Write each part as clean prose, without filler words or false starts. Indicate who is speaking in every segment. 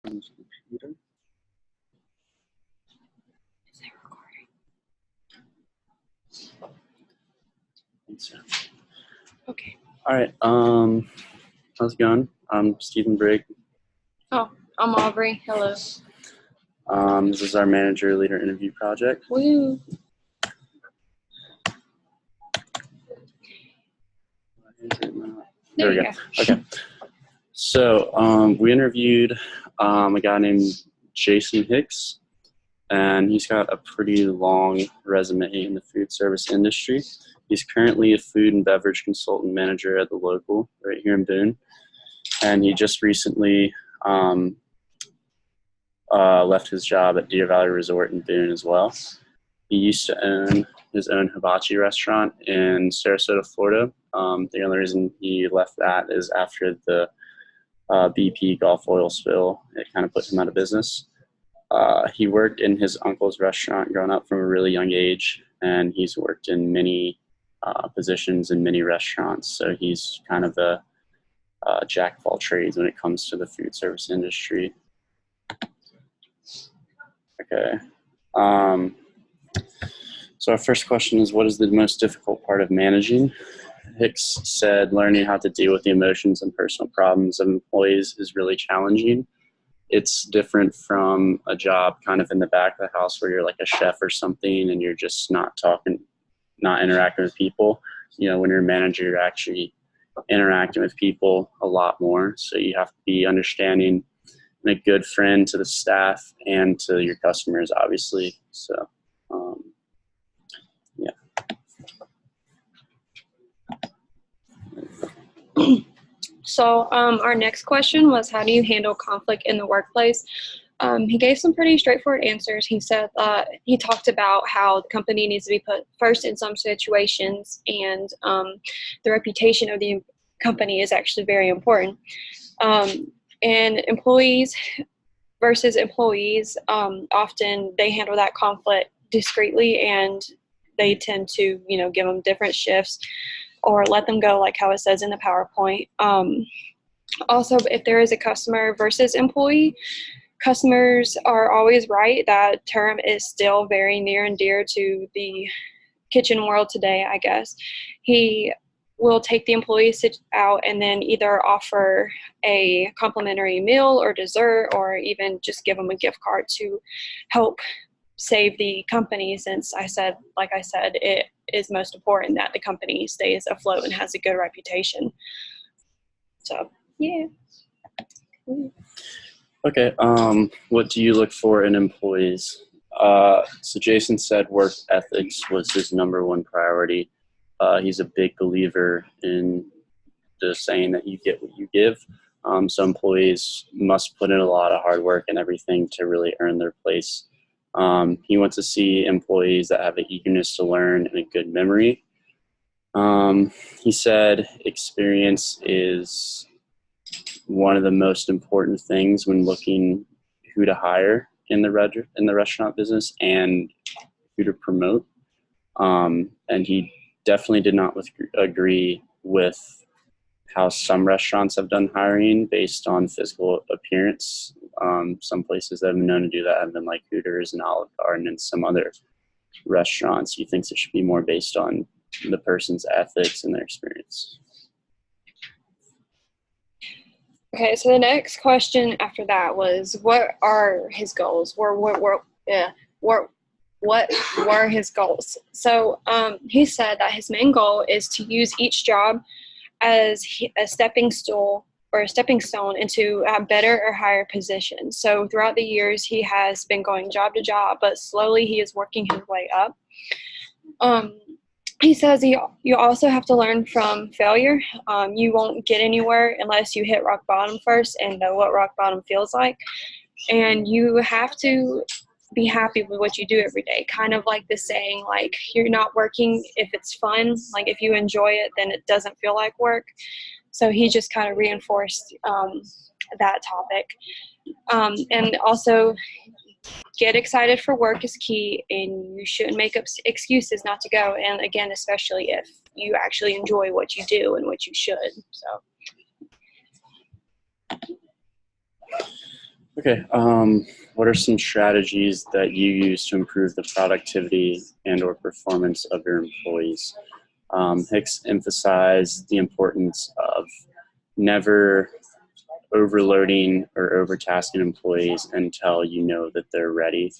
Speaker 1: Is
Speaker 2: it recording?
Speaker 1: I think so.
Speaker 2: Okay.
Speaker 1: All right. How's it going? I'm Stephen Brigg.
Speaker 2: Oh, I'm Aubrey. Hello.
Speaker 1: This is our manager leader interview project.
Speaker 2: Woo.
Speaker 1: There we go. Okay. So we interviewed a guy named Jason Hicks, and he's got a pretty long resume in the food service industry. He's currently a food and beverage consultant manager at the local right here in Boone, and he just recently left his job at Deer Valley Resort in Boone as well. He used to own his own hibachi restaurant in Sarasota, Florida. The only reason he left that is after the BP Gulf oil spill. It kind of put him out of business. He worked in his uncle's restaurant growing up from a really young age, and he's worked in many positions in many restaurants. So he's kind of a jack of all trades when it comes to the food service industry. Okay. So our first question is, what is the most difficult part of managing? Hicks said learning how to deal with the emotions and personal problems of employees is really challenging. It's different from a job kind of in the back of the house where you're like a chef or something and you're just not talking, not interacting with people. You know, when you're a manager, you're actually interacting with people a lot more. So you have to be understanding and a good friend to the staff and to your customers, obviously. So, yeah.
Speaker 2: So our next question was, how do you handle conflict in the workplace? He gave some pretty straightforward answers. He said he talked about how the company needs to be put first in some situations, and the reputation of the company is actually very important. And employees versus employees, often they handle that conflict discreetly, and they tend to, give them different shifts or let them go, like how it says in the PowerPoint. Also, if there is a customer versus employee, customers are always right. That term is still very near and dear to the kitchen world today, I guess. He will take the employees out and then either offer a complimentary meal or dessert, or even just give them a gift card to help save the company, since like I said, it is most important that the company stays afloat and has a good reputation. So, yeah.
Speaker 1: Okay. What do you look for in employees? So Jason said work ethics was his number one priority. He's a big believer in the saying that you get what you give. So employees must put in a lot of hard work and everything to really earn their place. He wants to see employees that have an eagerness to learn and a good memory. He said experience is one of the most important things when looking who to hire in the restaurant business and who to promote. And he definitely did not agree with how some restaurants have done hiring based on physical appearance. Some places that have been known to do that have been like Hooters and Olive Garden and some other restaurants. He thinks it should be more based on the person's ethics and their experience.
Speaker 2: Okay, so the next question after that was, what are his goals? What were his goals? So he said that his main goal is to use each job as a stepping stone into a better or higher position. So throughout the years, he has been going job to job, but slowly he is working his way up. He says you also have to learn from failure. You won't get anywhere unless you hit rock bottom first and know what rock bottom feels like. And you have to be happy with what you do every day. Kind of like the saying, like, you're not working if it's fun. Like, if you enjoy it, then it doesn't feel like work. So he just kind of reinforced that topic. And also, get excited for work is key, and you shouldn't make up excuses not to go. And again, especially if you actually enjoy what you do and what you should. So.
Speaker 1: Okay. What are some strategies that you use to improve the productivity and/or performance of your employees? Hicks emphasized the importance of never overloading or overtasking employees until you know that they're ready.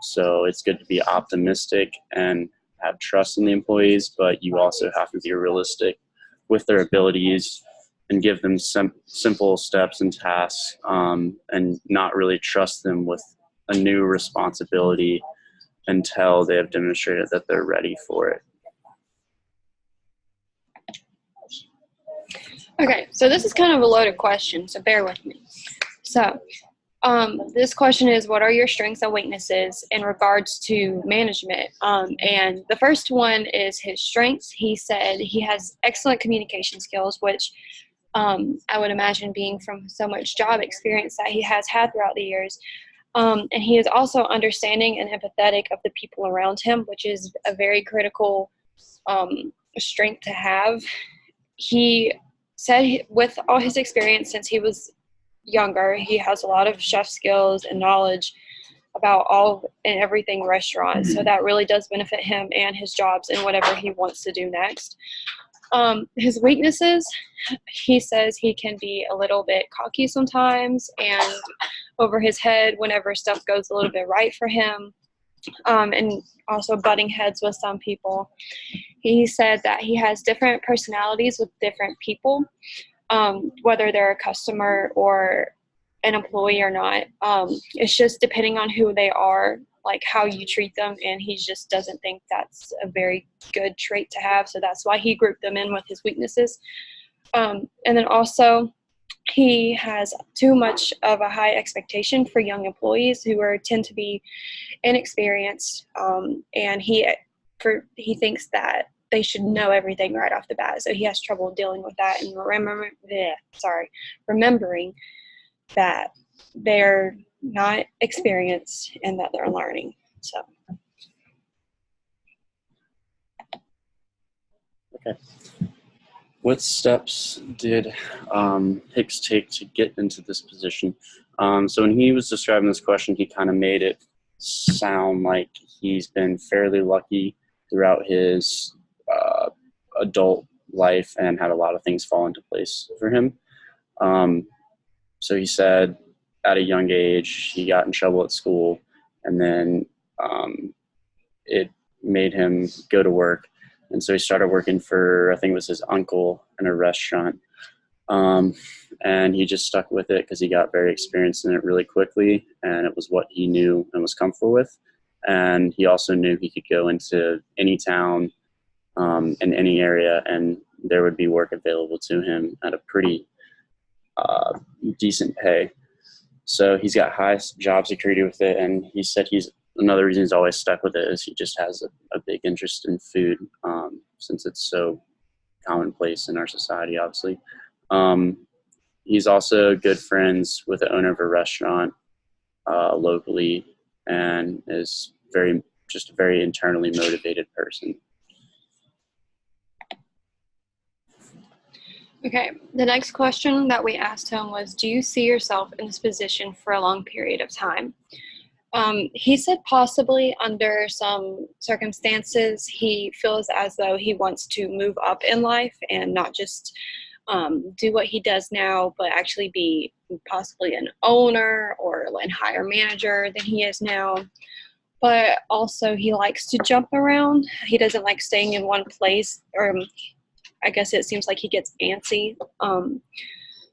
Speaker 1: So it's good to be optimistic and have trust in the employees, but you also have to be realistic with their abilities and give them some simple steps and tasks, and not really trust them with a new responsibility until they have demonstrated that they're ready for it.
Speaker 2: Okay, so this is kind of a loaded question, so bear with me. So, this question is, what are your strengths and weaknesses in regards to management? And the first one is his strengths. He said he has excellent communication skills, which I would imagine being from so much job experience that he has had throughout the years. And he is also understanding and empathetic of the people around him, which is a very critical strength to have. He said with all his experience since he was younger, he has a lot of chef skills and knowledge about all and everything restaurants. So that really does benefit him and his jobs and whatever he wants to do next. His weaknesses, he says he can be a little bit cocky sometimes and over his head whenever stuff goes a little bit right for him, and also butting heads with some people. He said that he has different personalities with different people, whether they're a customer or an employee or not. It's just depending on who they are, like how you treat them, and he just doesn't think that's a very good trait to have, so that's why he grouped them in with his weaknesses. And then also, he has too much of a high expectation for young employees who tend to be inexperienced, and he thinks that they should know everything right off the bat. So he has trouble dealing with that and remembering that they're not experienced and that they're learning. So.
Speaker 1: Okay. What steps did Hicks take to get into this position? So when he was describing this question, he kind of made it sound like he's been fairly lucky throughout his adult life and had a lot of things fall into place for him. So he said at a young age, he got in trouble at school, and then it made him go to work. And so he started working for, I think it was his uncle in a restaurant. And he just stuck with it because he got very experienced in it really quickly, and it was what he knew and was comfortable with. And he also knew he could go into any town in any area, and there would be work available to him at a pretty decent pay. So he's got high job security with it, and he said another reason he's always stuck with it is he just has a big interest in food, since it's so commonplace in our society, obviously. He's also good friends with the owner of a restaurant locally, and is just a very internally motivated person.
Speaker 2: Okay, the next question that we asked him was, do you see yourself in this position for a long period of time? He said possibly under some circumstances, he feels as though he wants to move up in life and not just do what he does now, but actually be possibly an owner or a higher manager than he is now. But also he likes to jump around. He doesn't like staying in one place, or I guess it seems like he gets antsy.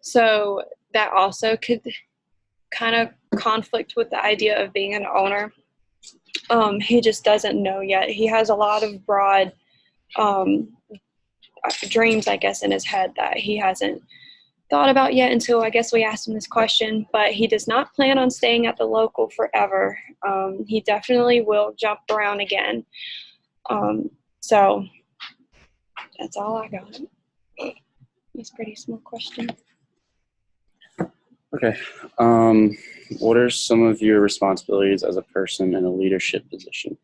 Speaker 2: So that also could kind of conflict with the idea of being an owner. He just doesn't know yet. He has a lot of broad dreams, I guess, in his head that he hasn't thought about yet until I guess we asked him this question. But he does not plan on staying at the local forever. He definitely will jump around again. So that's all I got. It's a pretty small question.
Speaker 1: Okay. What are some of your responsibilities as a person in a leadership position?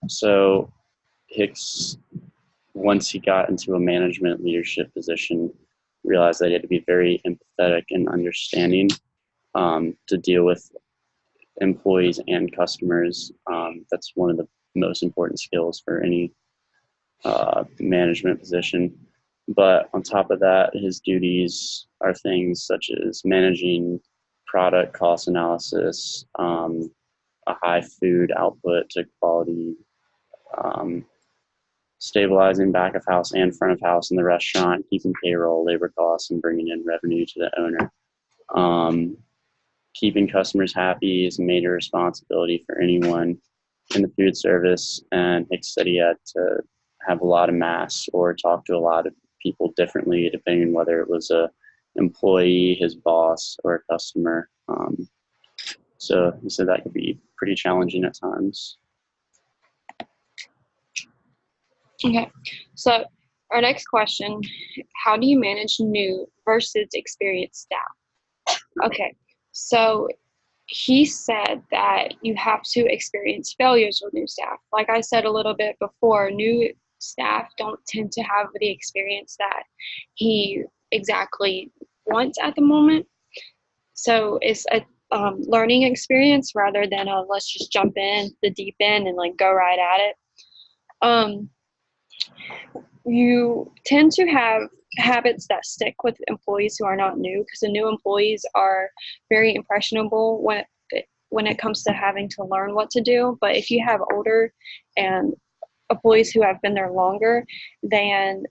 Speaker 1: So Hicks, once he got into a management leadership position, realized that he had to be very empathetic and understanding to deal with employees and customers. That's one of the most important skills for any management position. But on top of that, his duties are things such as managing product cost analysis, a high food output to quality, stabilizing back of house and front of house in the restaurant, keeping payroll, labor costs, and bringing in revenue to the owner. Keeping customers happy is a major responsibility for anyone in the food service, and Hicks said he had to have a lot of mass or talk to a lot of people differently, depending on whether it was a employee, his boss, or a customer. So he said that could be pretty challenging at times.
Speaker 2: Okay, so our next question, how do you manage new versus experienced staff? Okay, so he said that you have to experience failures with new staff. Like I said a little bit before, new staff don't tend to have the experience that he exactly wants at the moment. So it's a learning experience rather than a let's just jump in the deep end and like go right at it. You tend to have habits that stick with employees who are not new, because the new employees are very impressionable when it comes to having to learn what to do. But if you have older and employees who have been there longer, then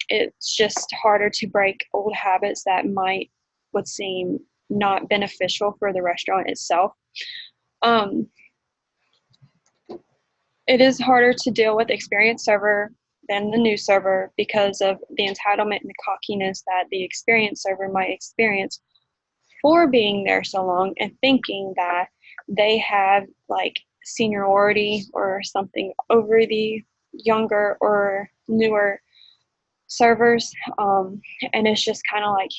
Speaker 2: it's just harder to break old habits that would seem not beneficial for the restaurant itself. It is harder to deal with experienced server than the new server because of the entitlement and the cockiness that the experienced server might experience for being there so long and thinking that they have like seniority or something over the younger or newer servers. And it's just kind of like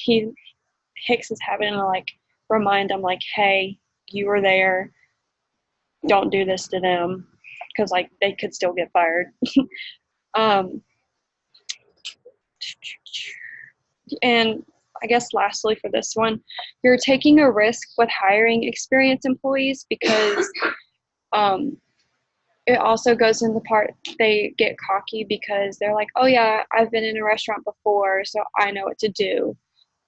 Speaker 2: Hicks is having to like remind them like, hey, you were there, don't do this to them, because like they could still get fired. And I guess lastly for this one, you're taking a risk with hiring experienced employees because it also goes in the part they get cocky because they're like, oh yeah, I've been in a restaurant before, so I know what to do.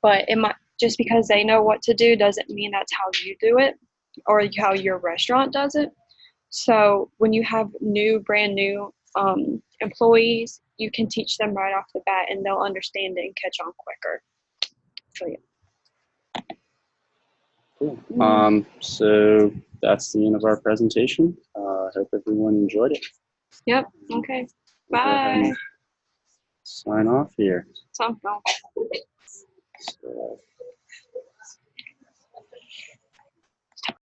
Speaker 2: But it might, just because they know what to do doesn't mean that's how you do it or how your restaurant does it. So when you have brand new employees, you can teach them right off the bat and they'll understand it and catch on quicker. So yeah.
Speaker 1: Cool. So that's the end of our presentation. I hope everyone enjoyed it.
Speaker 2: Yep. Okay.
Speaker 1: We'll go ahead
Speaker 2: Bye.
Speaker 1: and sign off here.
Speaker 2: So,